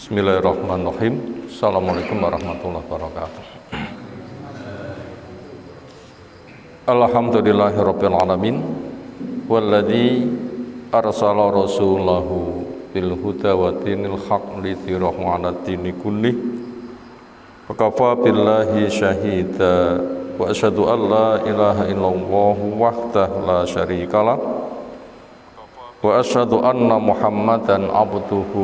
Bismillahirrahmanirrahim. Assalamualaikum warahmatullahi wabarakatuh. Alhamdulillahirabbil alamin walladzi arsala rasulahu bil huda wa dinil haq lidhirahu 'ala dini kullih wa kafa billahi syahida wa asyhadu an la ilaha illallah wahdahu la syarikalah wa asyhadu anna Muhammadan abduhu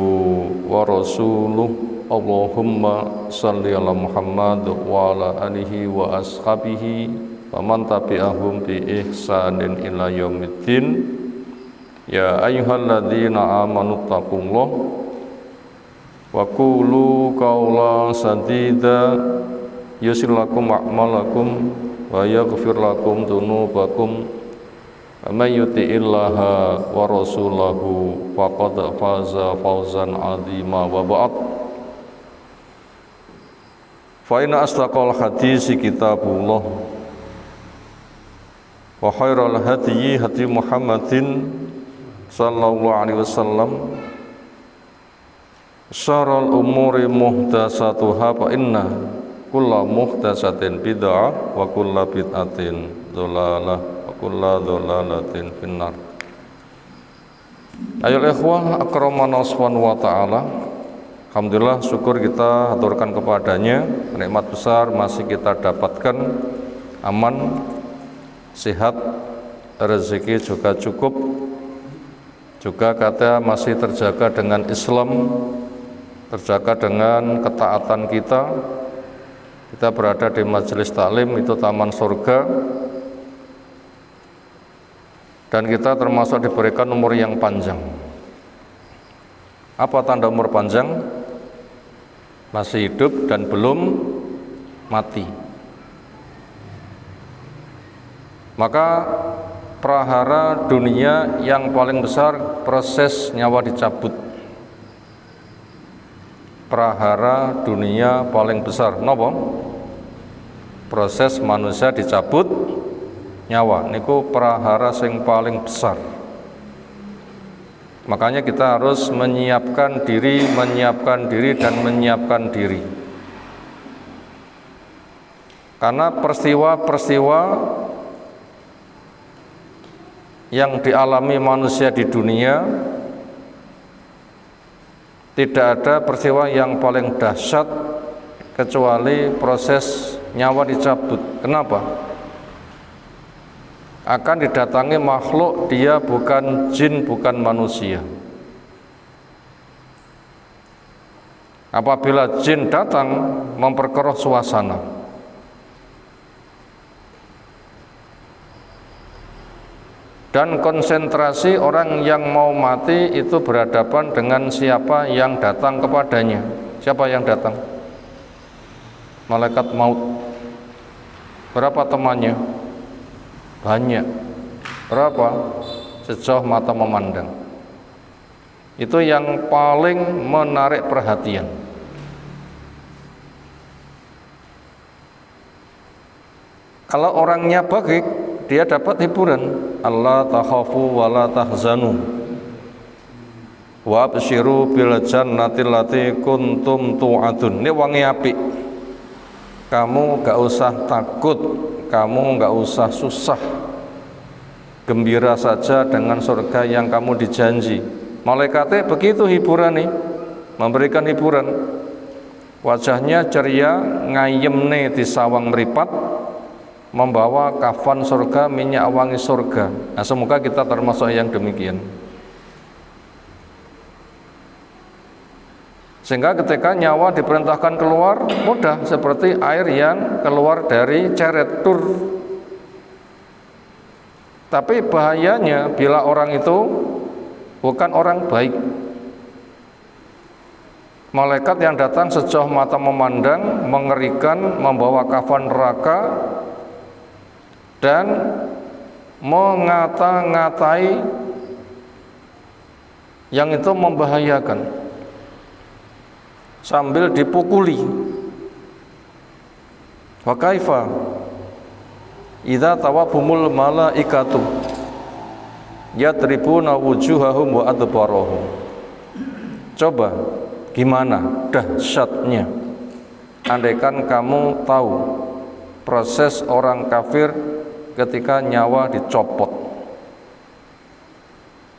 wa rasuluh. Allahumma salli ala Muhammad wa ala alihi wa ashabihi wa man tabi'ahum bi ihsanin ila yaumiddin. Ya ayyuhalladzina amanu taqullah wa qulu qawlan sadida yuslih lakum a'malakum wa yaghfir lakum dzunubakum. Man yuti'illaha wa rasulahu faqad faza fawzan 'azima wa ba'd. Fa inna asdaqal hadisi kitabullah wa khairal hadyi hadyi Muhammadin sallallahu alaihi wasallam. Syarrul umuri muhdatsatuha fa inna kulla muhdatsatin bid'ah wa kulla bid'atin dhalalah kulla dhalalatin finnar. Ayol ikhwah akramana subhanahu wa ta'ala. Alhamdulillah, syukur kita haturkan kepadanya. Nikmat besar masih kita dapatkan, aman, sehat, rezeki juga cukup, juga kata masih terjaga dengan Islam, terjaga dengan ketaatan kita. Kita berada di majelis taklim, itu taman surga, dan kita termasuk diberikan umur yang panjang. Apa tanda umur panjang? Masih hidup dan belum mati. Maka prahara dunia yang paling besar proses nyawa dicabut. Prahara dunia paling besar napa? Proses manusia dicabut nyawa niku prahara sing paling besar. Makanya kita harus menyiapkan diri dan menyiapkan diri. Karena peristiwa-peristiwa yang dialami manusia di dunia, tidak ada peristiwa yang paling dahsyat kecuali proses nyawa dicabut. Kenapa? Akan didatangi makhluk, dia bukan jin, bukan manusia. Apabila jin datang memperkeruh suasana, dan konsentrasi orang yang mau mati itu berhadapan dengan siapa yang datang kepadanya. Siapa yang datang? Malaikat maut. Berapa temannya? Banyak. Berapa? Sejauh mata memandang. Itu yang paling menarik perhatian. Kalau orangnya baik, dia dapat hiburan. Allah takhafu wa la tahzanu wa absyiru bil jannati allati kuntum tu'adun. Ini wangi apik. Kamu gak usah takut, kamu gak usah susah, gembira saja dengan surga yang kamu dijanji. Malaikatnya begitu hiburan nih, memberikan hiburan. Wajahnya ceria, ngayemne di sawang meripat, membawa kafan surga, minyak wangi surga. Nah, semoga kita termasuk yang demikian. Sehingga ketika nyawa diperintahkan keluar, mudah seperti air yang keluar dari ceret tur. Tapi bahayanya bila orang itu bukan orang baik. Malaikat yang datang sejauh mata memandang, mengerikan, membawa kafan neraka, dan mengata-ngatai yang itu membahayakan, sambil dipukuli. Wa kaifa idza tawafumul malaikatu yadribuna wujuhahum wa adbarahum. Coba gimana dahsyatnya andaikan kamu tahu proses orang kafir ketika nyawa dicopot.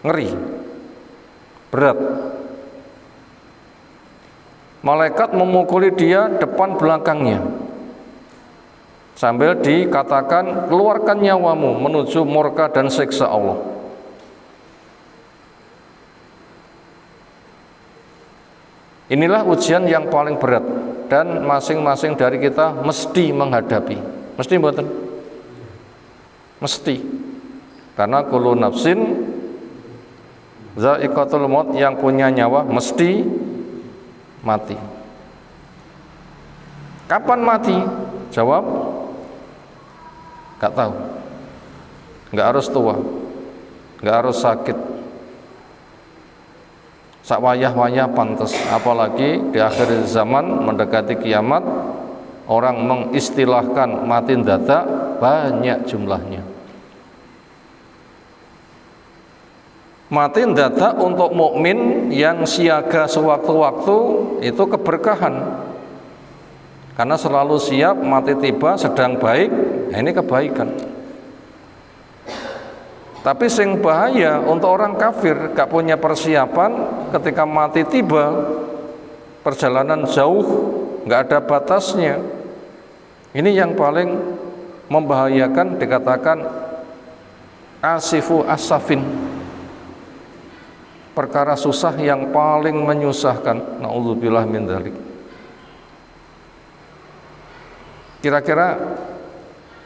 Ngeri, berat. Malaikat memukuli dia depan belakangnya sambil dikatakan keluarkan nyawamu menuju murka dan siksa Allah. Inilah ujian yang paling berat dan masing-masing dari kita mesti menghadapi. Mesti mboten? Mesti. Karena kullu nafsin za'iqatul maut, yang punya nyawa mesti mati. Kapan mati? Jawab, gak tahu. Gak harus tua, gak harus sakit, sak wayah-wayah pantes. Apalagi di akhir zaman mendekati kiamat, orang mengistilahkan mati dadak banyak jumlahnya. Mati dadak untuk mukmin yang siaga sewaktu-waktu itu keberkahan, karena selalu siap mati tiba sedang baik. Nah, ini kebaikan. Tapi sing bahaya untuk orang kafir, gak punya persiapan, ketika mati tiba, perjalanan jauh, gak ada batasnya. Ini yang paling membahayakan, dikatakan asifu asafin, perkara susah yang paling menyusahkan. Na'udzubillah min dzalik. Kira-kira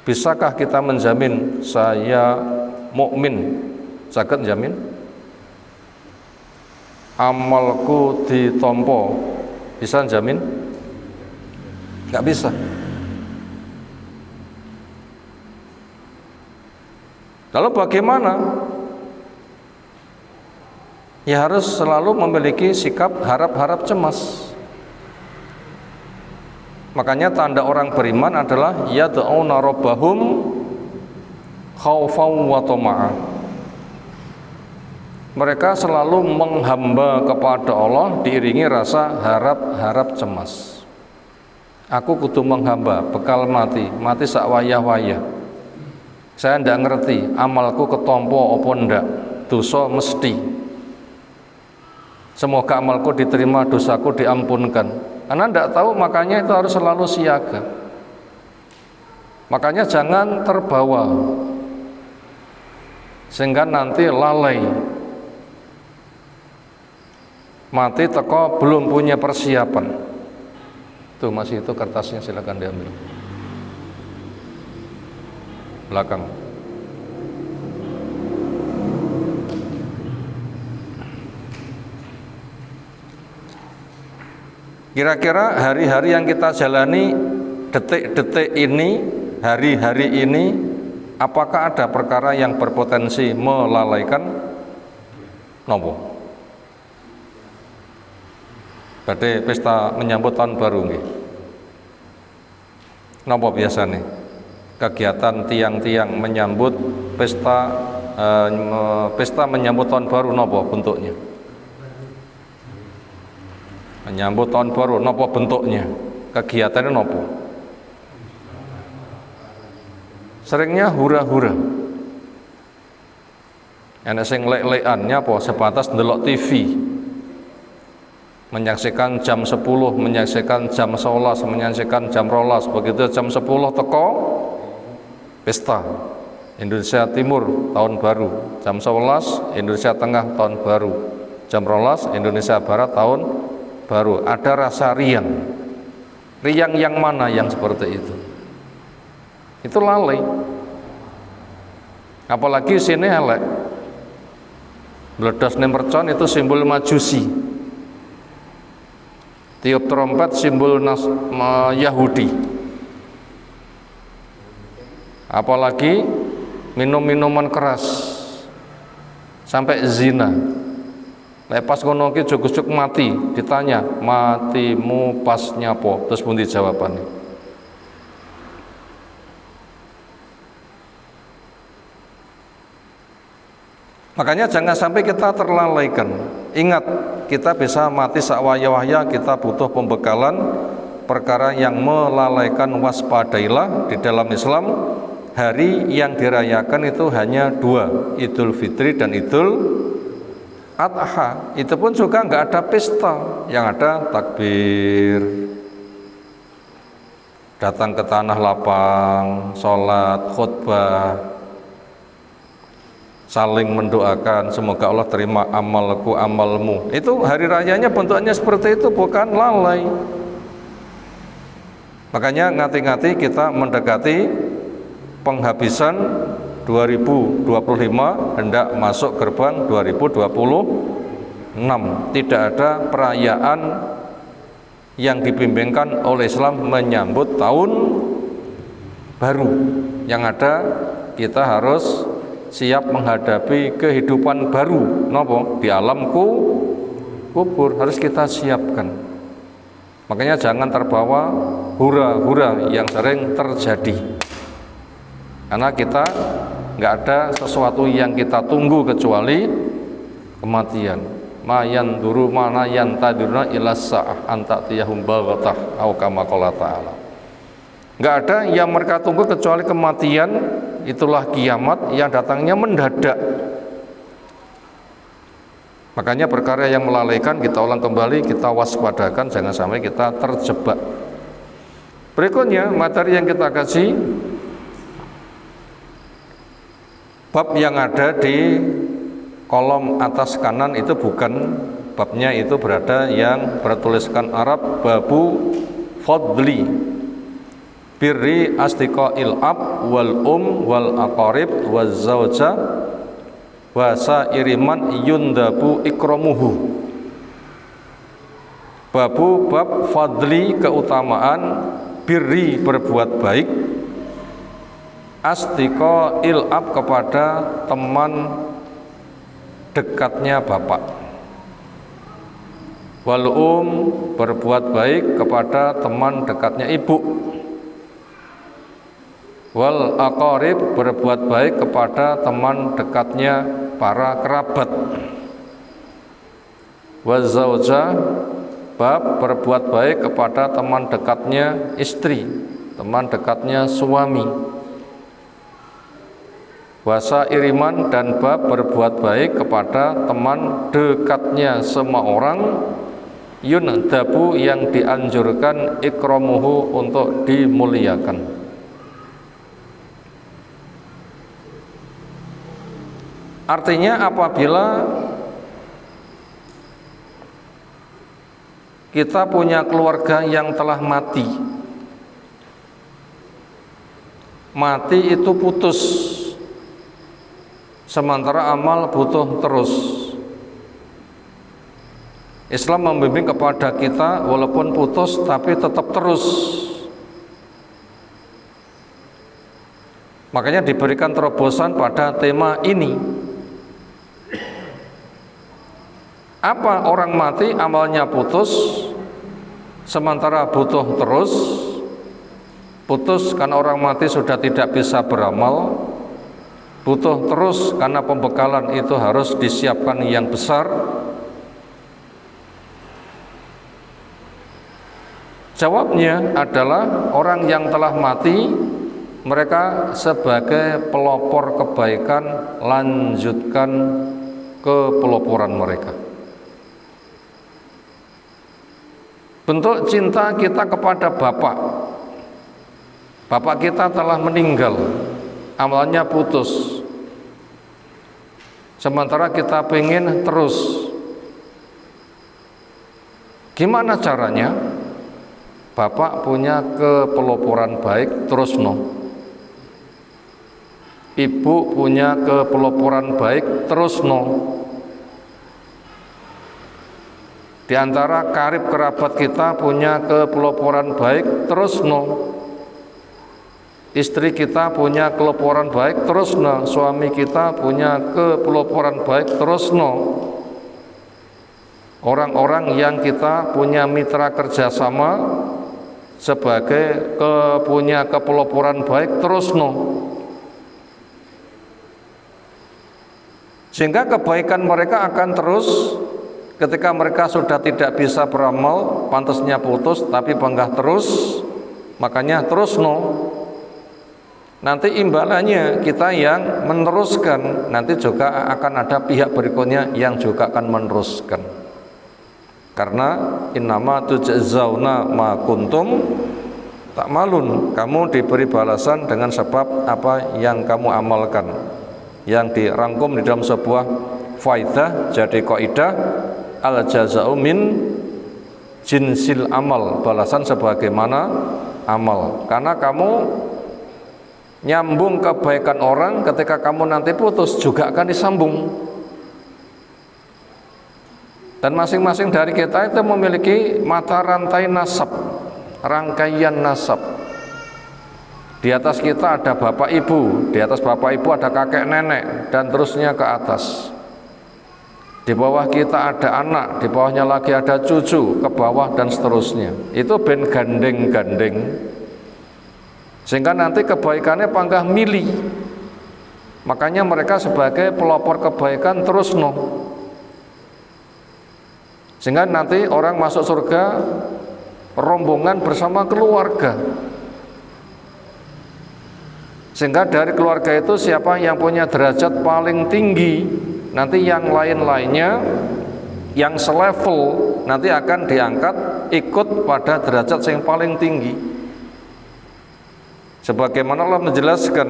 bisakah kita menjamin saya mukmin? Saged jamin? Amalku ditompo, bisa jamin? Gak bisa. Lalu bagaimana? Ya harus selalu memiliki sikap harap-harap cemas. Makanya tanda orang beriman adalah yad'una rabbahum khaufan wa tama'a. Mereka selalu menghamba kepada Allah diiringi rasa harap-harap cemas. Aku kudu menghamba, bekal mati sak wayah-wayah. Saya ndak ngerti amalku ketompo apa ndak, dosa mesti. Semoga amalku diterima, dosaku diampunkan. Karena ndak tahu, makanya itu harus selalu siaga. Makanya jangan terbawa sehingga nanti lalai. Mati teko belum punya persiapan. Tuh masih itu kertasnya, silakan diambil. Belakang. Kira-kira hari-hari yang kita jalani, detik-detik ini, hari-hari ini, apakah ada perkara yang berpotensi melalaikan? Nopo? Badhe pesta menyambut tahun baru nggih. Nopo biasane? Kegiatan tiang-tiang menyambut pesta menyambut tahun baru nopo bentuknya? Menyambut tahun baru nopo bentuknya? Kegiatannya nopo? Seringnya hura-hura. Enak sing lek-lekan apa sebatas ndelok TV. Menyaksikan jam 10, menyaksikan jam 11, menyaksikan jam 12, begitu jam 10 teko pesta Indonesia Timur tahun baru, jam 11 Indonesia Tengah tahun baru, jam 12 Indonesia Barat tahun baru. Ada rasa riang. Riang yang mana yang seperti itu? Itu lalai. Apalagi sini elek. Bledas mercon itu simbol Majusi. Tiup trompet simbol Yahudi. Apalagi minum minuman keras sampai zina. Lepas ngono ki jog-jog mati, ditanya matimu pas nyapo, terus pundi jawabannya? Makanya jangan sampai kita terlalaikan. Ingat, kita bisa mati sakwaya-waya, kita butuh pembekalan. Perkara yang melalaikan waspadailah. Di dalam Islam hari yang dirayakan itu hanya dua, Idul Fitri dan Idul Adha. Itu pun juga nggak ada pesta, yang ada takbir, datang ke tanah lapang, sholat, khutbah, saling mendoakan semoga Allah terima amalku amalmu. Itu hari rayanya bentuknya seperti itu, bukan lalai. Makanya ngati-ngati kita mendekati penghabisan 2025, hendak masuk gerbang 2026. Tidak ada perayaan yang dibimbingkan oleh Islam menyambut tahun baru. Yang ada kita harus siap menghadapi kehidupan baru, nopo di alam kubur, harus kita siapkan. Makanya jangan terbawa hura-hura yang sering terjadi, karena kita nggak ada sesuatu yang kita tunggu kecuali kematian. Mayan duru mana yantaduruna ila sa'ah antatiyahum baghatah au kama qala ta'ala. Nggak ada yang mereka tunggu kecuali kematian. Itulah kiamat yang datangnya mendadak. Makanya perkara yang melalaikan kita ulang kembali, kita waspadakan, jangan sampai kita terjebak. Berikutnya materi yang kita kasih, bab yang ada di kolom atas kanan itu bukan babnya, itu berada yang bertuliskan Arab, babu fadli birri asdiqail ab wal wal aqarib waz zauja wa sairi man yundabu ikramuhu. Babu bab fadli keutamaan, birri berbuat baik, asdiqail ab kepada teman dekatnya bapak, wal berbuat baik kepada teman dekatnya ibu, wal aqarib berbuat baik kepada teman dekatnya para kerabat, waz zauja bab berbuat baik kepada teman dekatnya istri, teman dekatnya suami, wasa iriman dan bab berbuat baik kepada teman dekatnya semua orang, yundabu yang dianjurkan ikramuhu untuk dimuliakan. Artinya apabila kita punya keluarga yang telah mati itu putus, sementara amal butuh terus. Islam membimbing kepada kita walaupun putus tapi tetap terus. Makanya diberikan terobosan pada tema ini. Apa orang mati amalnya putus, sementara butuh terus. Putus karena orang mati sudah tidak bisa beramal, butuh terus karena pembekalan itu harus disiapkan yang besar. Jawabnya adalah orang yang telah mati, mereka sebagai pelopor kebaikan, lanjutkan kepeloporan mereka. Bentuk cinta kita kepada bapak kita telah meninggal, amalnya putus, sementara kita pengen terus. Gimana caranya? Bapak punya kepeloporan baik, terus no. Ibu punya kepeloporan baik, terus no. Di antara karib kerabat kita punya kepeloporan baik, terus no. Istri kita punya kepeloporan baik, terus no. Suami kita punya kepeloporan baik, terus no. Orang-orang yang kita punya mitra kerjasama sebagai punya kepeloporan baik, terus no. Sehingga kebaikan mereka akan terus Ketika mereka sudah tidak bisa beramal, pantasnya putus, tapi panggah terus, makanya terus nanti imbalannya kita yang meneruskan, nanti juga akan ada pihak berikutnya yang juga akan meneruskan. Karena innama tujzauna ma kuntum ta'malun, kamu diberi balasan dengan sebab apa yang kamu amalkan, yang dirangkum di dalam sebuah faidah jadi kaidah al jaza'u min jinsil amal, balasan sebagaimana amal. Karena kamu nyambung kebaikan orang, ketika kamu nanti putus juga akan disambung. Dan masing-masing dari kita itu memiliki mata rantai nasab, rangkaian nasab. Di atas kita ada bapak ibu, di atas bapak ibu ada kakek nenek, dan terusnya ke atas. Di bawah kita ada anak, di bawahnya lagi ada cucu, ke bawah dan seterusnya. Itu ben gandeng-gandeng, sehingga nanti kebaikannya panggah mili. Makanya mereka sebagai pelopor kebaikan terus sehingga nanti orang masuk surga rombongan bersama keluarga. Sehingga dari keluarga itu siapa yang punya derajat paling tinggi, nanti yang lain-lainnya yang selevel nanti akan diangkat ikut pada derajat yang paling tinggi. Sebagaimana Allah menjelaskan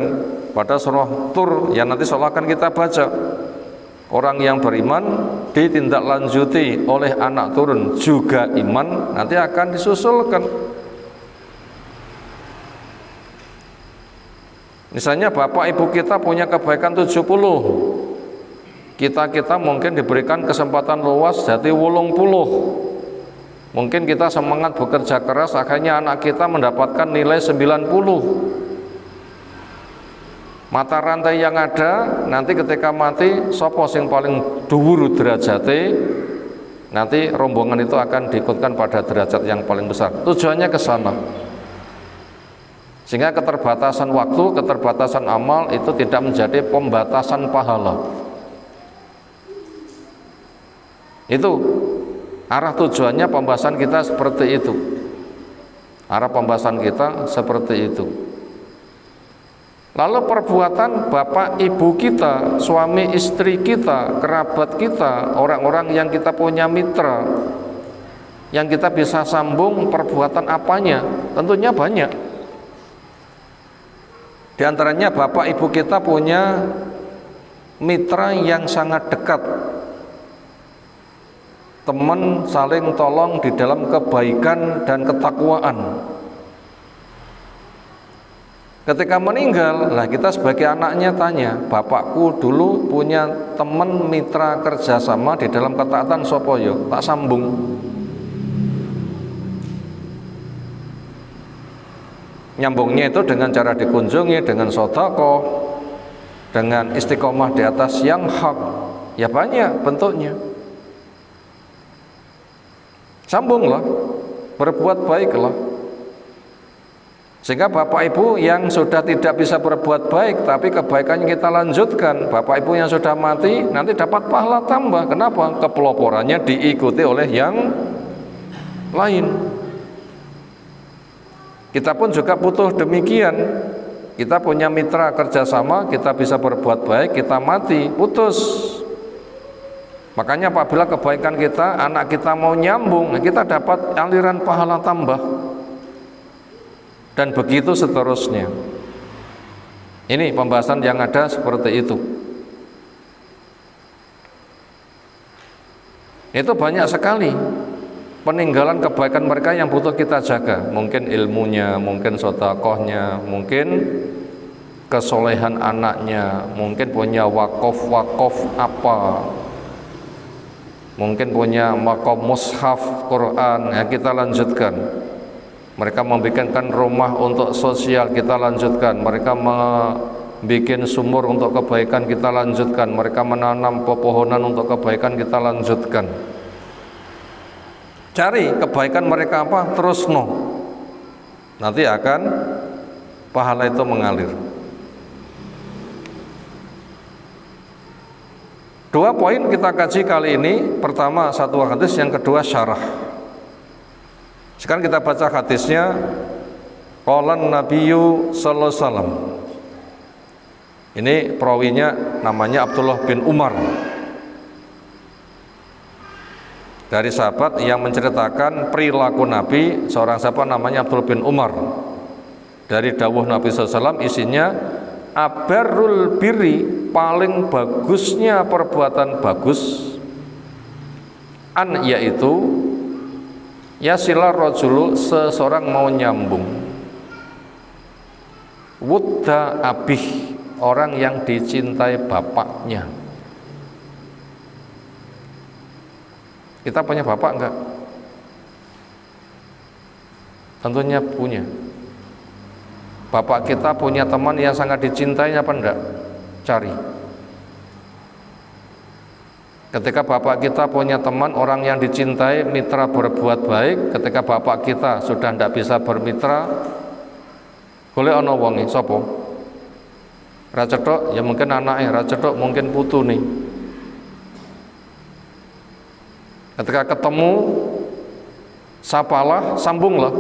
pada surah Tur yang nanti seolah akan kita baca, orang yang beriman ditindaklanjuti oleh anak turun juga iman, nanti akan disusulkan. Misalnya bapak ibu kita punya kebaikan 70, kita mungkin diberikan kesempatan luas jadi 80. Mungkin kita semangat bekerja keras, akhirnya anak kita mendapatkan nilai 90. Mata rantai yang ada, nanti ketika mati sopo sing paling dhuwur derajate, nanti rombongan itu akan diikutkan pada derajat yang paling besar. Tujuannya ke sana. Sehingga keterbatasan waktu, keterbatasan amal itu tidak menjadi pembatasan pahala. Itu arah tujuannya pembahasan kita seperti itu. Arah pembahasan kita seperti itu. Lalu perbuatan bapak ibu kita, suami istri kita, kerabat kita, orang-orang yang kita punya mitra, yang kita bisa sambung, perbuatan apanya? Tentunya banyak. Di antaranya bapak ibu kita punya mitra yang sangat dekat, teman saling tolong di dalam kebaikan dan ketakwaan. Ketika meninggal, lah kita sebagai anaknya tanya, bapakku dulu punya teman mitra kerjasama di dalam ketaatan sapa ya, tak sambung. Nyambungnya itu dengan cara dikunjungi, dengan sedekah, dengan istiqomah di atas yang hak. Ya banyak bentuknya. Sambunglah, berbuat baiklah. Sehingga bapak ibu yang sudah tidak bisa berbuat baik, tapi kebaikannya kita lanjutkan, bapak ibu yang sudah mati nanti dapat pahala tambah. Kenapa? Kepeloporannya diikuti oleh yang lain. Kita pun juga butuh demikian. Kita punya mitra kerjasama, kita bisa berbuat baik, kita mati, putus. Makanya apabila kebaikan kita, anak kita mau nyambung, kita dapat aliran pahala tambah. Dan begitu seterusnya. Ini pembahasan yang ada seperti itu. Itu banyak sekali peninggalan kebaikan mereka yang butuh kita jaga. Mungkin ilmunya, mungkin sedekahnya, mungkin kesolehan anaknya, mungkin punya wakaf apa, mungkin punya wakaf mushaf Quran, ya kita lanjutkan. Mereka membikinkan rumah untuk sosial, kita lanjutkan. Mereka membuat sumur untuk kebaikan, kita lanjutkan. Mereka menanam pepohonan untuk kebaikan, kita lanjutkan. Cari kebaikan mereka apa, terus nanti akan pahala itu mengalir. Dua poin kita kaji kali ini. Pertama satu hadis, yang kedua syarah. Sekarang kita baca hadisnya. Qala Nabiyyu sallallahu alaihi wasallam. Ini perawinya namanya Abdullah bin Umar, dari sahabat yang menceritakan perilaku Nabi. Seorang sahabat namanya Abdullah bin Umar. Dari dawuh Nabi SAW isinya, abarrul birri, paling bagusnya perbuatan bagus, an, yaitu yasilar rajulu, seseorang mau nyambung, wudda abih, orang yang dicintai bapaknya. Kita punya bapak enggak? Tentunya punya. Bapak kita punya teman yang sangat dicintainya apa enggak? Cari. Ketika bapak kita punya teman orang yang dicintai, mitra berbuat baik, ketika bapak kita sudah tidak bisa bermitra, boleh ana wonge sapa? Ra cethuk ya mungkin anake, ra cethuk mungkin putune. Ketika ketemu, sapalah, sambunglah.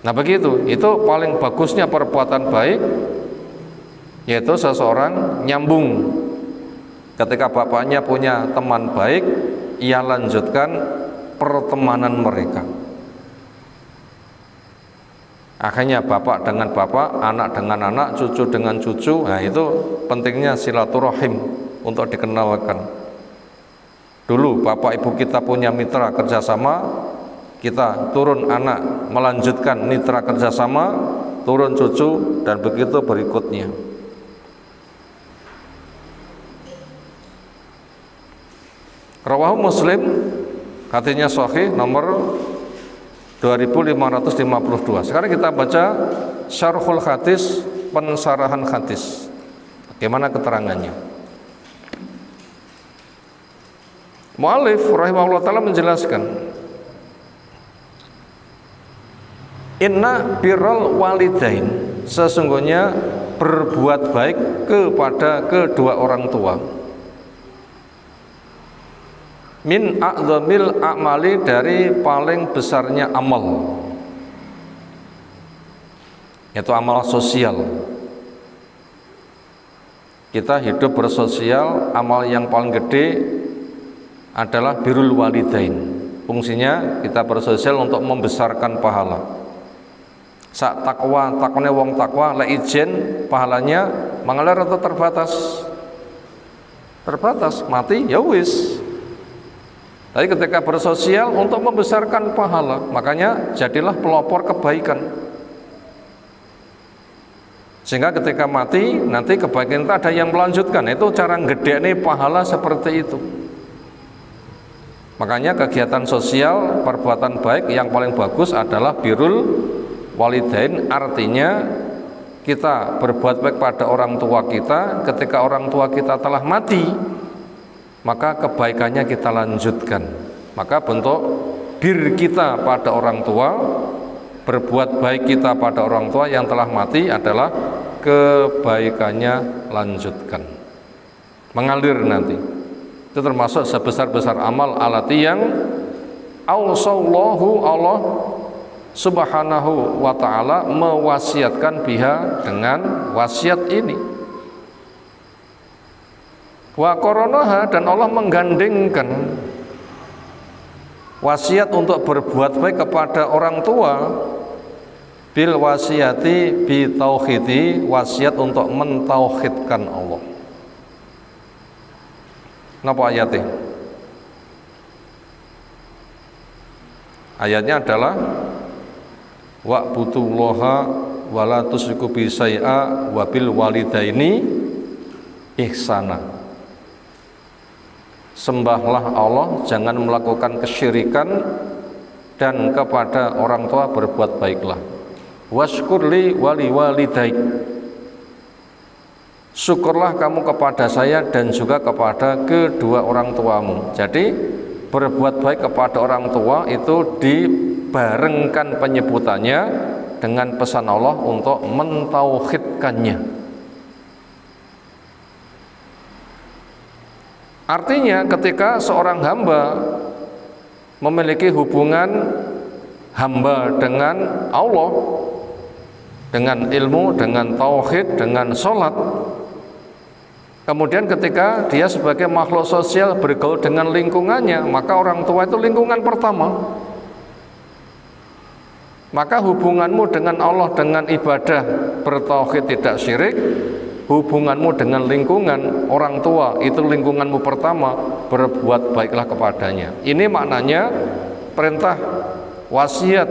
Nah begitu, itu paling bagusnya perbuatan baik, yaitu seseorang nyambung. Ketika bapaknya punya teman baik, ia lanjutkan pertemanan mereka. Akhirnya bapak dengan bapak, anak dengan anak, cucu dengan cucu. Nah itu pentingnya silaturahim untuk dikenalkan. Dulu bapak ibu kita punya mitra kerjasama, kita turun anak melanjutkan mitra kerjasama, turun cucu, dan begitu berikutnya. Rawahu Muslim, hadisnya sahih nomor 2552. Sekarang kita baca syarhul hadis, pensarahan hadis. Bagaimana keterangannya? Mu'alif rahimahullah ta'ala menjelaskan, inna birral walidain, sesungguhnya berbuat baik kepada kedua orang tua, min a'zamil a'mali, dari paling besarnya amal, yaitu amal sosial. Kita hidup bersosial, amal yang paling gede adalah birrul walidain. Fungsinya kita bersosial untuk membesarkan pahala. Sak takwa, takwane wong takwa, lek ijen pahalanya mengalir atau terbatas? Terbatas, mati ya wis. Tapi ketika bersosial untuk membesarkan pahala, makanya jadilah pelopor kebaikan. Sehingga ketika mati, nanti kebaikan itu ada yang melanjutkan. Itu cara ngedekne pahala seperti itu. Makanya kegiatan sosial, perbuatan baik yang paling bagus adalah birrul walidain. Artinya kita berbuat baik pada orang tua kita. Ketika orang tua kita telah mati, maka kebaikannya kita lanjutkan. Maka bentuk bir kita pada orang tua, berbuat baik kita pada orang tua yang telah mati adalah kebaikannya lanjutkan, mengalir nanti. Itu termasuk sebesar-besar amal alati yang ausallahu, Allah subhanahu wa ta'ala mewasiatkan biha, dengan wasiat ini. Wa qoronaha, dan Allah menggandengkan wasiat untuk berbuat baik kepada orang tua bil wasiyati bi tauhidi, wasiat untuk mentauhidkan Allah. Napa ayatnya? Ayatnya adalah wa'budullaha wa la tusyriku bi syai'a wa bil walidaini ihsana. Sembahlah Allah, jangan melakukan kesyirikan, dan kepada orang tua berbuat baiklah. Washkurli wali walidaik, syukurlah kamu kepada saya dan juga kepada kedua orang tuamu. Jadi berbuat baik kepada orang tua itu dibarengkan penyebutannya dengan pesan Allah untuk mentauhidkannya. Artinya ketika seorang hamba memiliki hubungan hamba dengan Allah, dengan ilmu, dengan tauhid, dengan sholat, kemudian ketika dia sebagai makhluk sosial bergaul dengan lingkungannya, maka orang tua itu lingkungan pertama. Maka hubunganmu dengan Allah dengan ibadah bertauhid tidak syirik, hubunganmu dengan lingkungan orang tua itu lingkunganmu pertama, berbuat baiklah kepadanya. Ini maknanya perintah wasiat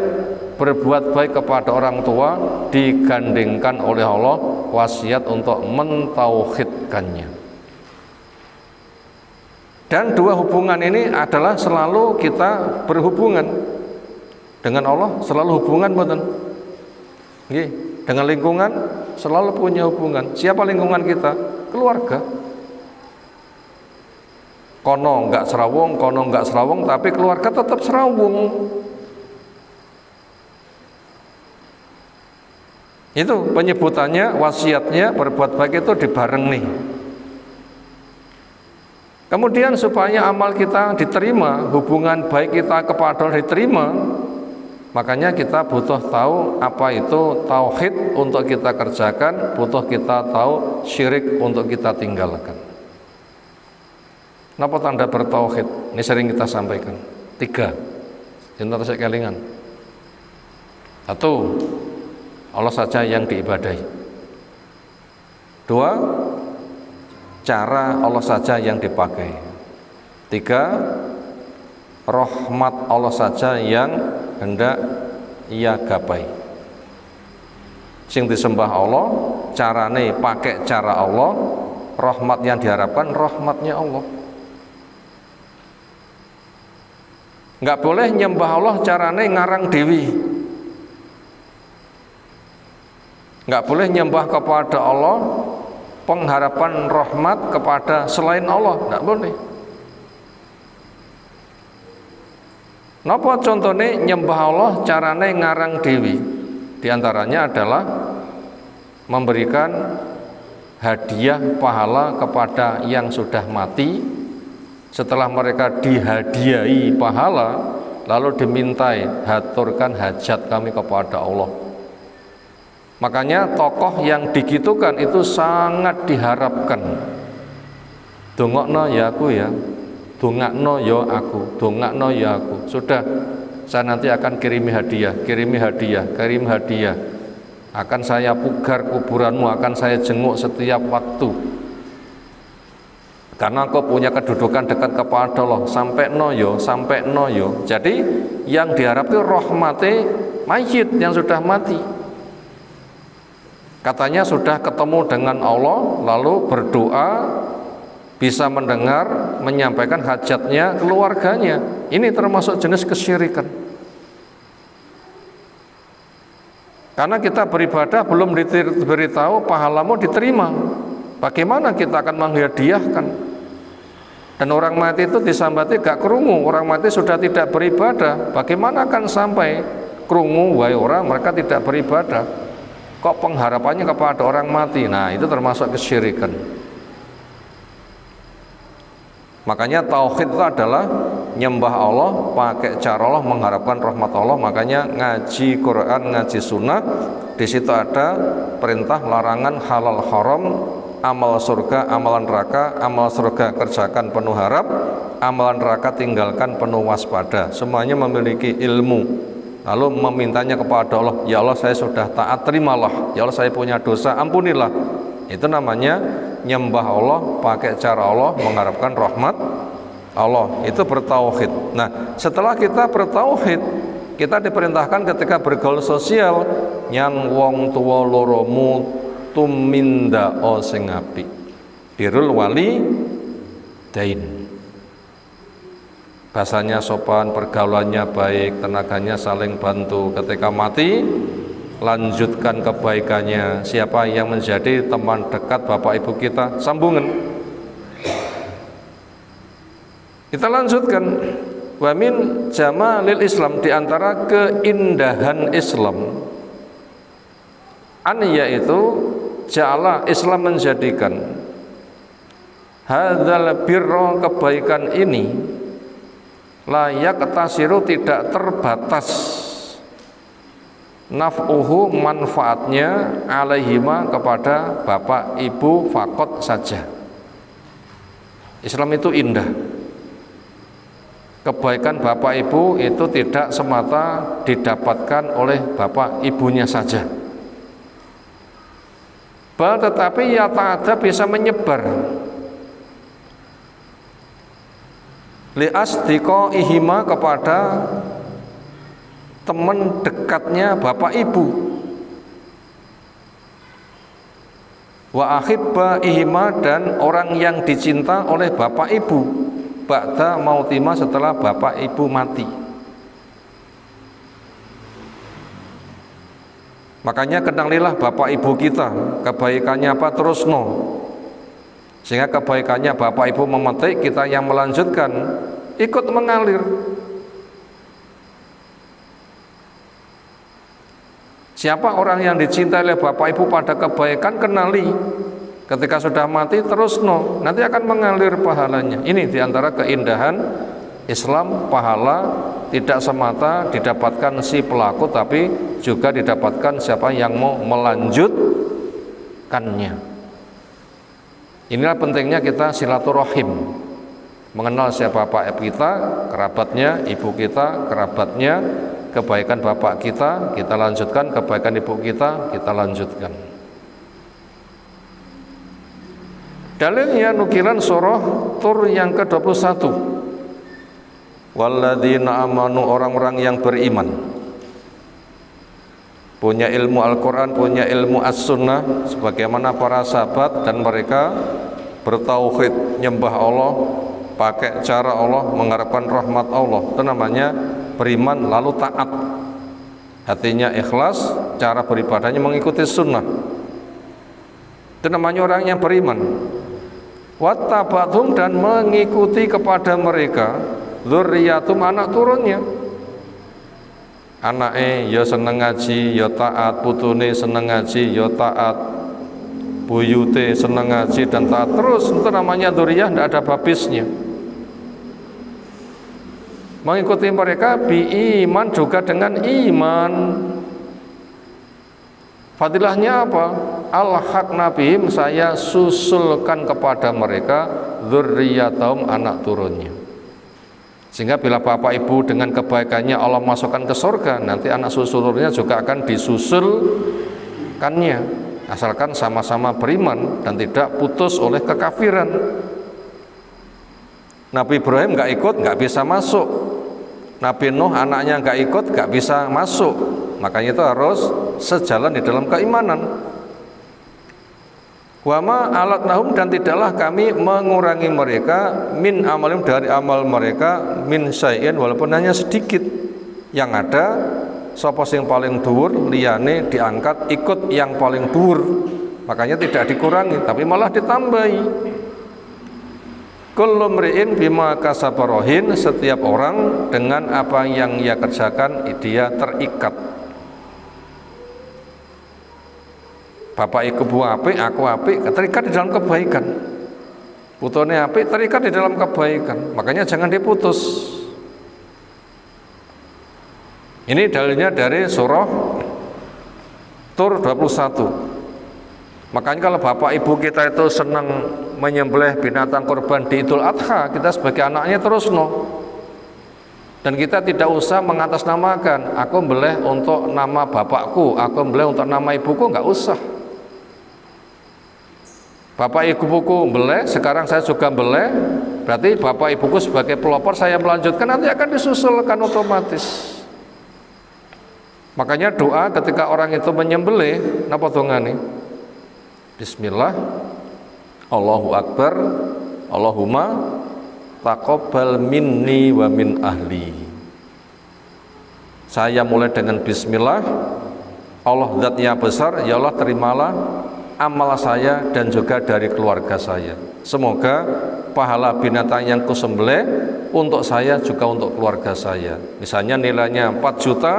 berbuat baik kepada orang tua digandengkan oleh Allah wasiat untuk mentauhidkannya. Dan dua hubungan ini adalah selalu kita berhubungan dengan Allah, selalu hubungan betul. Dengan lingkungan selalu punya hubungan. Siapa lingkungan kita? Keluarga. Kono enggak serawung, tapi keluarga tetap serawung. Itu penyebutannya, wasiatnya berbuat baik itu dibareng nih. Kemudian supaya amal kita diterima, hubungan baik kita kepada Allah diterima, makanya kita butuh tahu apa itu tauhid untuk kita kerjakan, butuh kita tahu syirik untuk kita tinggalkan. Napa tanda bertauhid? Ini sering kita sampaikan. 3. Jentar saya kelingan. 1. Allah saja yang diibadahi. 2. Cara Allah saja yang dipakai. 3. Rahmat Allah saja yang hendak ia gapai. Sing disembah Allah, carane pakai cara Allah, rahmat yang diharapkan rahmatnya Allah. Enggak boleh nyembah Allah carane ngarang dewi. Enggak boleh nyembah kepada Allah pengharapan rahmat kepada selain Allah, enggak boleh. Napa contohnya nyembah Allah carane ngarang dewi? Di antaranya adalah memberikan hadiah pahala kepada yang sudah mati. Setelah mereka dihadiahi pahala, lalu dimintai haturkan hajat kami kepada Allah. Makanya tokoh yang digitukan itu sangat diharapkan. Dongokno ya aku ya, dongakno ya aku, dongakno ya aku. Sudah, saya nanti akan kirimi hadiah. Akan saya pugar kuburanmu, akan saya jenguk setiap waktu. Karena kau punya kedudukan dekat kepada Allah. Sampai no yo. Jadi yang diharap itu rahmate mayit yang sudah mati. Katanya sudah ketemu dengan Allah, lalu berdoa, bisa mendengar, menyampaikan hajatnya keluarganya. Ini termasuk jenis kesyirikan. Karena kita beribadah belum diberitahu pahalamu diterima. Bagaimana kita akan menghadiahkan? Dan orang mati itu disambati gak krungu. Orang mati sudah tidak beribadah. Bagaimana akan sampai krungu wahai orang mereka tidak beribadah? Kok pengharapannya kepada orang mati? Nah, itu termasuk kesyirikan. Makanya tauhid itu adalah nyembah Allah pakai cara Allah, mengharapkan rahmat Allah. Makanya ngaji Quran, ngaji sunnah, di situ ada perintah, larangan, halal, haram, amal surga, amalan neraka. Amal surga kerjakan penuh harap, amalan neraka tinggalkan penuh waspada. Semuanya memiliki ilmu. Lalu memintanya kepada Allah, ya Allah saya sudah taat, terimalah. Ya Allah saya punya dosa, ampunilah. Itu namanya nyembah Allah pakai cara Allah, mengharapkan rahmat Allah. Itu bertauhid. Nah, setelah kita bertauhid, kita diperintahkan ketika bergaul sosial nyang wong tuwa loromu tuminda o sing apik. Birrul wali dain. Bahasanya sopan, pergaulannya baik, tenaganya saling bantu. Ketika mati, lanjutkan kebaikannya. Siapa yang menjadi teman dekat bapak ibu kita, sambungan. Kita lanjutkan. Wa min jamalil Islam, diantara keindahan Islam, yaitu ja'ala Islam menjadikan hadzal birra, kebaikan ini, layak tasiru, tidak terbatas, naf'uhu, manfaatnya, alaihima, kepada bapak ibu fakot saja. Islam itu indah. Kebaikan bapak ibu itu tidak semata didapatkan oleh bapak ibunya saja, tetapi ya ta'adha, bisa menyebar li asdiqaihima, kepada teman dekatnya bapak ibu, wa ahibbaihima, dan orang yang dicinta oleh bapak ibu, ba'da mautima, setelah bapak ibu mati. Makanya kenalilah bapak ibu kita, kebaikannya apa, terusno, sehingga kebaikannya bapak ibu memetik, kita yang melanjutkan ikut mengalir. Siapa orang yang dicintai oleh bapak ibu pada kebaikan, kenali. Ketika sudah mati, terus nanti akan mengalir pahalanya. Ini diantara keindahan Islam, pahala tidak semata didapatkan si pelaku, tapi juga didapatkan siapa yang mau melanjutkannya. Inilah pentingnya kita silaturahim, mengenal siapa bapak kita, kerabatnya, ibu kita, kerabatnya, kebaikan bapak kita lanjutkan, kebaikan ibu kita lanjutkan. Dalilnya nukilan surah Tur yang ke-21. Walladzina amanu, orang-orang yang beriman, punya ilmu Al-Quran, punya ilmu As-Sunnah, sebagaimana para sahabat, dan mereka bertauhid, nyembah Allah, pakai cara Allah, mengharapkan rahmat Allah. Itu namanya beriman lalu taat, hatinya ikhlas, cara beribadahnya mengikuti sunnah. Itu namanya orang yang beriman. Wattabatum, dan mengikuti kepada mereka, dzurriyyatum, anak turunnya. Anake ya seneng ngaji, ya taat, putune seneng ngaji, ya taat, buyute seneng ngaji dan taat terus. Itu namanya dzurriyyah, tidak ada babisnya. Mengikuti mereka bi-iman, juga dengan iman. Fadilahnya apa? Al-haq nabihim, saya susulkan kepada mereka dzurriyyatahum, anak turunnya. Sehingga bila bapak ibu dengan kebaikannya Allah masukkan ke surga, nanti anak susulnya juga akan disusulkannya, asalkan sama-sama beriman dan tidak putus oleh kekafiran. Nabi Ibrahim nggak ikut, nggak bisa masuk. Nabi Nuh anaknya nggak ikut, nggak bisa masuk. Makanya itu harus sejalan di dalam keimanan. Wama alatnahum, dan tidaklah kami mengurangi mereka, min amalim, dari amal mereka, min syai'in, walaupun hanya sedikit. Yang ada sapa sing paling dhuwur, liyane diangkat ikut yang paling dhuwur. Makanya tidak dikurangi, tapi malah ditambahi. Kullu mri'in bima kasaba rahin, setiap orang dengan apa yang ia kerjakan dia terikat. Bapak ibu apik, aku apik, terikat di dalam kebaikan. Putune apik, terikat di dalam kebaikan. Makanya jangan diputus. Ini dalilnya dari surah Tur 21. Makanya kalau bapak ibu kita itu senang menyembelih binatang kurban di Idul Adha, kita sebagai anaknya terus dan kita tidak usah mengatasnamakan, aku beleh untuk nama bapakku, aku beleh untuk nama ibuku, nggak usah. Bapak ibuku beleh, sekarang saya juga beleh, berarti bapak ibuku sebagai pelopor, saya melanjutkan, nanti akan disusulkan otomatis. Makanya doa ketika orang itu menyembelih, napa dongane? Bismillah, Allahu Akbar, Allahumma taqabbal minni wa min ahli. Saya mulai dengan bismillah, Allah zatnya besar, ya Allah terimalah amal saya dan juga dari keluarga saya. Semoga pahala binatang yang kusembelih untuk saya juga untuk keluarga saya. Misalnya nilainya 4 juta,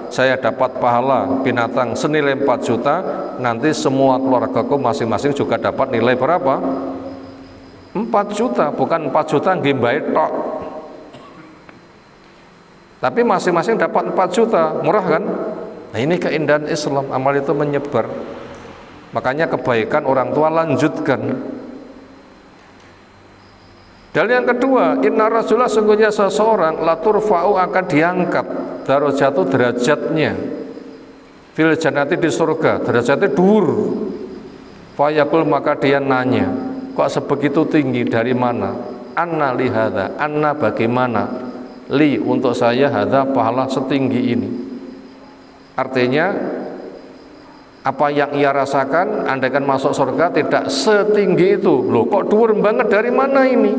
saya dapat pahala binatang senilai 4 juta, nanti semua keluargaku masing-masing juga dapat nilai berapa? 4 juta, bukan 4 juta ngimbai tok. Tapi masing-masing dapat 4 juta, murah kan? Nah ini keindahan Islam, amal itu menyebar. Makanya kebaikan orang tua lanjutkan. Dan yang kedua, inna rasulah sungguhnya seseorang laturfa'u akan diangkat darajatu derajatnya fil jannati di surga, derajatnya dhuwur. Fayaqul maka dia nanya, kok sebegitu tinggi, dari mana? Anna li hadza, anna bagaimana? Li untuk saya hadza pahala setinggi ini. Artinya apa yang ia rasakan andaikan masuk surga tidak setinggi itu. Loh kok dhuwur banget, dari mana ini?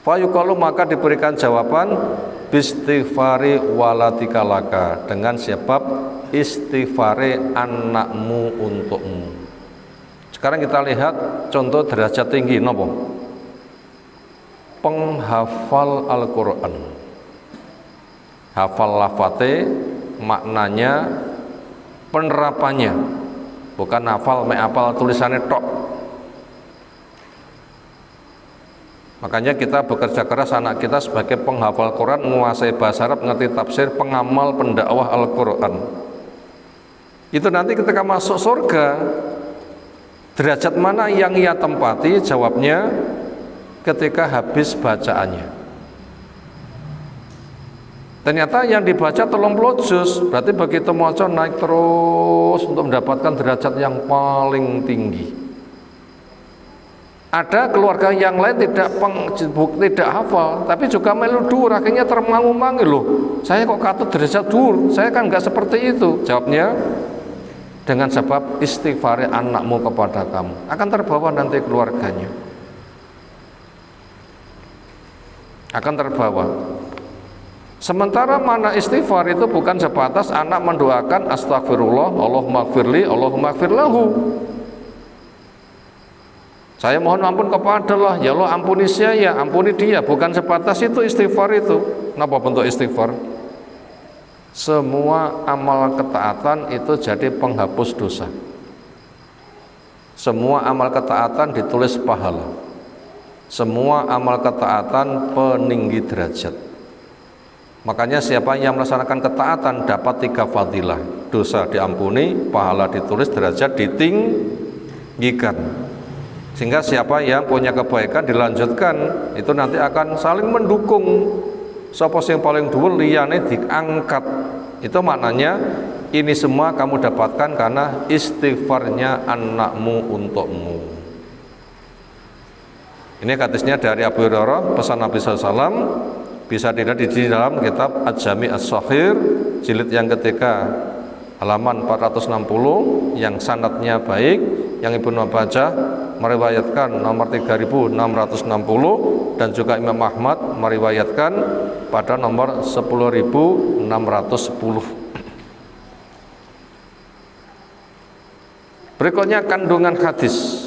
Fayuqalu maka diberikan jawaban bistighfari waladika laka, dengan sebab istighfari anakmu untukmu. Sekarang kita lihat contoh derajat tinggi nopo? Penghafal Al-Qur'an. Hafal lafate, maknanya, penerapannya, bukan hafal hafal tulisannya tok. Makanya kita bekerja keras anak kita sebagai penghafal Quran, menguasai bahasa Arab, ngerti tafsir, pengamal, pendakwah Al-Quran. Itu nanti ketika masuk surga, derajat mana yang ia tempati? Jawabnya ketika habis bacaannya. Ternyata yang dibaca 30 juz, berarti begitu maca naik terus untuk mendapatkan derajat yang paling tinggi. Ada keluarga yang lain tidak hafal, tapi juga melu dhuwur, akhirnya termangu-mangu, loh saya kok katut derajat dhuwur, saya kan nggak seperti itu. Jawabnya dengan sebab istighfar anakmu kepada kamu, akan terbawa nanti keluarganya, akan terbawa. Sementara mana istighfar itu bukan sebatas anak mendoakan astagfirullah, Allahumma gfirli, Allahumma gfir lahu. Saya mohon ampun kepada Allah, ya Allah ampuni saya, ampuni dia. Bukan sebatas itu istighfar itu. Kenapa bentuk istighfar? Semua amal ketaatan itu jadi penghapus dosa. Semua amal ketaatan ditulis pahala. Semua amal ketaatan peninggi derajat. Makanya siapa yang melaksanakan ketaatan dapat 3 fadilah. Dosa diampuni, pahala ditulis, derajat ditinggikan. Sehingga siapa yang punya kebaikan dilanjutkan, itu nanti akan saling mendukung. Sapa yang paling dhuwur liyane diangkat. Itu maknanya ini semua kamu dapatkan karena istighfarnya anakmu untukmu. Ini hadisnya dari Abu Hurairah, pesan Nabi SAW, bisa dilihat di dalam kitab Al-Jami' As-Shaghir jilid yang ketiga halaman 460 yang sanadnya baik, yang Ibnu Majah meriwayatkan nomor 3660 dan juga Imam Ahmad meriwayatkan pada nomor 10610. Berikutnya kandungan hadis.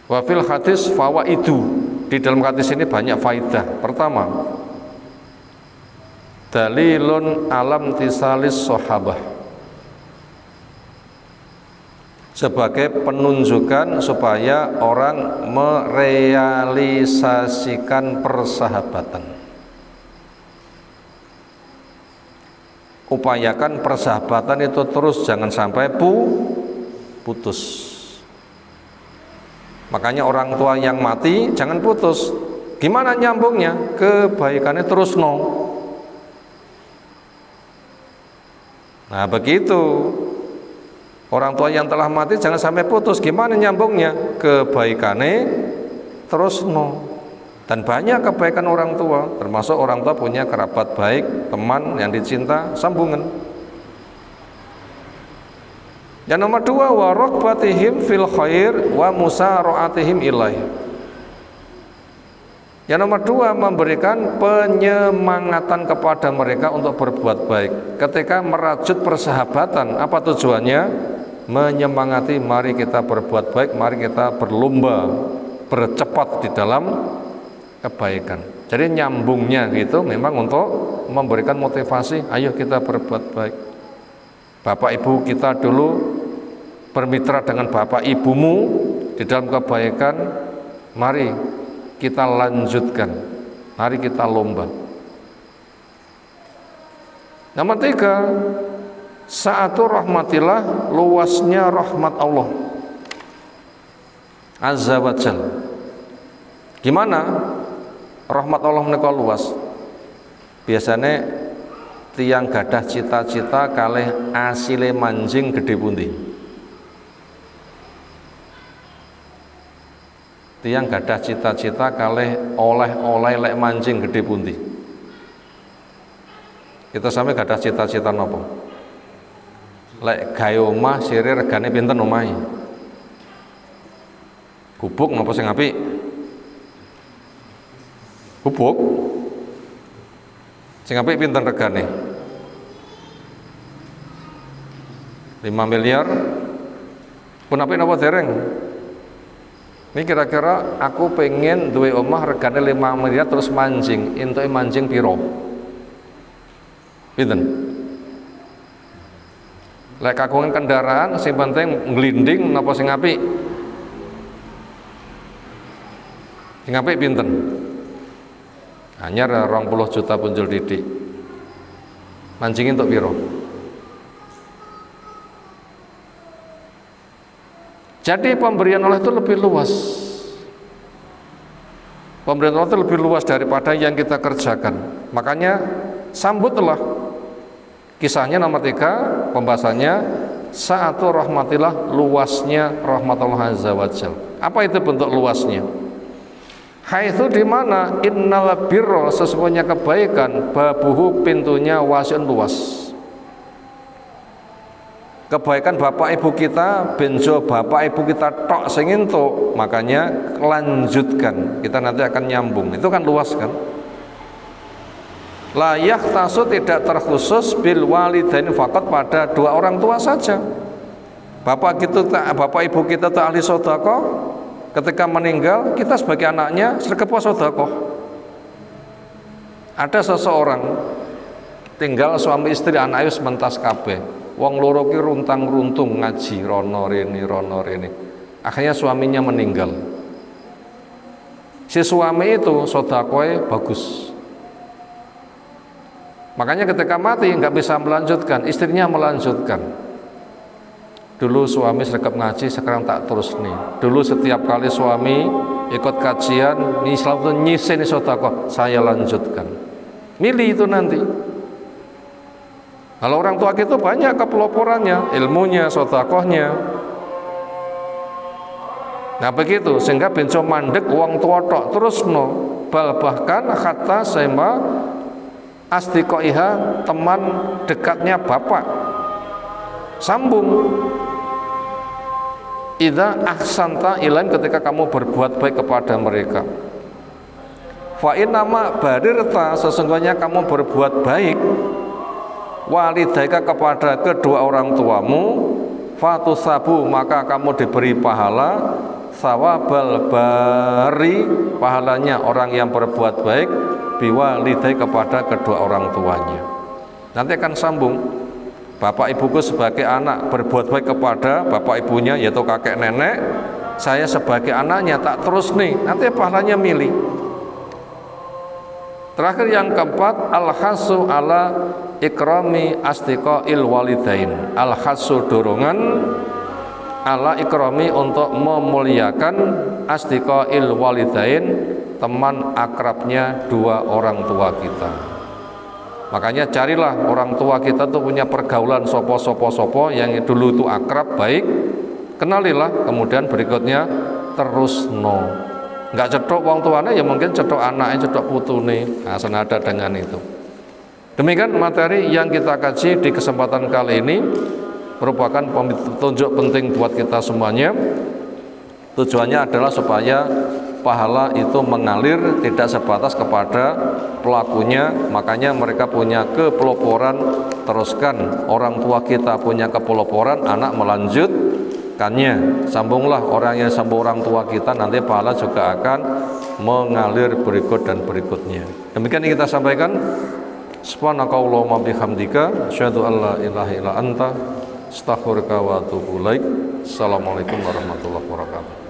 Wa fil hadis fawaidu. Di dalam hadis ini banyak faidah. Pertama, dalilun alam tisalis sahabah, sebagai penunjukan supaya orang merealisasikan persahabatan. Upayakan persahabatan itu terus, jangan sampai putus. Makanya orang tua yang mati jangan putus. Gimana nyambungnya? Kebaikannya terus no. Nah begitu. Orang tua yang telah mati jangan sampai putus. Gimana nyambungnya? Kebaikannya terus no. Dan banyak kebaikan orang tua, termasuk orang tua punya kerabat baik, teman yang dicinta, sambungan. Yang nomor 2, wa raqbatihim fil khair wa musara'atihim ilaih. Yang nomor 2, memberikan penyemangatan kepada mereka untuk berbuat baik. Ketika merajut persahabatan, apa tujuannya? Menyemangati, mari kita berbuat baik, mari kita berlomba, bercepat di dalam kebaikan. Jadi nyambungnya gitu memang untuk memberikan motivasi, ayo kita berbuat baik. Bapak ibu kita dulu bermitra dengan bapak ibumu di dalam kebaikan, mari kita lanjutkan, mari kita lomba. Nomor 3, sa'atu rahmatillah, luasnya rahmat Allah Azza wa Jalla. Gimana rahmat Allah menika luas? Biasanya tiang gadah cita-cita kalih asile manjing gede pundi. Tiang gadah cita-cita kalih oleh-oleh lek manjing gede pundi. Kita sampe gadah cita-cita napa? Lek gawe omah sire regane pinten omahe? Gubuk napa sing apik? Gubuk. Sing apik pinten regane? 5 miliar. Pun apik napa dereng? Ini kira-kira aku pengen duwe omah regane 5 miliar terus manjing, entuke manjing piro? Pinten? Lek kagungan kendaraan sing penting nglinding napa sing apik? Sing apik pinten? Anyar 20 juta punjul didik. Manjing entuk piro? Jadi pemberian Allah itu lebih luas. Pemberian Allah itu lebih luas daripada yang kita kerjakan. Makanya sambutlah. Kisahnya nomor 3, pembahasannya sa'atu rahmatillah, luasnya rahmat Allah Azza wa Jalla. Apa itu bentuk luasnya? Haitsu di mana innal birra, sesungguhnya kebaikan, babuhu, pintunya, wasi'un, luas. Kebaikan bapak ibu kita, benjo bapak ibu kita tok sing entuk, makanya lanjutkan. Kita nanti akan nyambung. Itu kan luas kan? La yahtasu, tidak terkhusus bil walidain faqat, pada 2 orang tua saja. Bapak ibu kita itu ahli sedekah, ketika meninggal kita sebagai anaknya sedekah sedekah. Ada seseorang tinggal suami istri, anak wis mentas kabeh. Wong loro ki runtang-runtung ngaji rono rene. Akhirnya suaminya meninggal. Si suami itu sedekahnya bagus. Makanya ketika mati nggak bisa melanjutkan, istrinya melanjutkan. Dulu suami sedekap ngaji, sekarang tak terus nih. Dulu setiap kali suami ikut kajian, Islam itu nyiseni sedekah, saya lanjutkan. Milih itu nanti. Kalau orang tua kita banyak kepeloporannya, ilmunya, sedekahnya. Nah begitu, sehingga benco mandek wong tua tok terus no. Bahkan kata sema asdiqaiha, teman dekatnya bapak, sambung. Idza ahsanta ilain, ketika kamu berbuat baik kepada mereka. Fa innama barirta, sesungguhnya kamu berbuat baik, walidaika, kepada kedua orang tuamu, fatusabu, maka kamu diberi pahala, sawabal bari, pahalanya orang yang berbuat baik, biwalidai, kepada kedua orang tuanya. Nanti akan sambung. Bapak ibuku sebagai anak berbuat baik kepada bapak ibunya, yaitu kakek nenek. Saya sebagai anaknya tak terus nih, nanti pahalanya milih. Terakhir yang keempat, al-hasu ala ikrami asdiqail walidain. Al-hasu, dorongan, ala ikrami, untuk memuliakan asdiqail walidain, teman akrabnya 2 orang tua kita. Makanya carilah orang tua kita tuh punya pergaulan sopo yang dulu itu akrab baik, kenalilah, kemudian berikutnya terus no. Nggak cetok wong tuane, ya mungkin cetok anaknya, cetok putune. Nah, senada dengan itu. Demikian materi yang kita kaji di kesempatan kali ini, merupakan petunjuk penting buat kita semuanya. Tujuannya adalah supaya pahala itu mengalir, tidak sebatas kepada pelakunya. Makanya mereka punya kepeloporan, teruskan. Orang tua kita punya kepeloporan, anak melanjutkannya. Sambunglah, orang yang sambung orang tua kita, nanti pahala juga akan mengalir berikut dan berikutnya. Demikian yang kita sampaikan. Subhanakallahumma bihamdika, asyhadu an la ilaha illa anta, Astaghfiruka wa atubu ilaik. Assalamualaikum warahmatullahi wabarakatuh.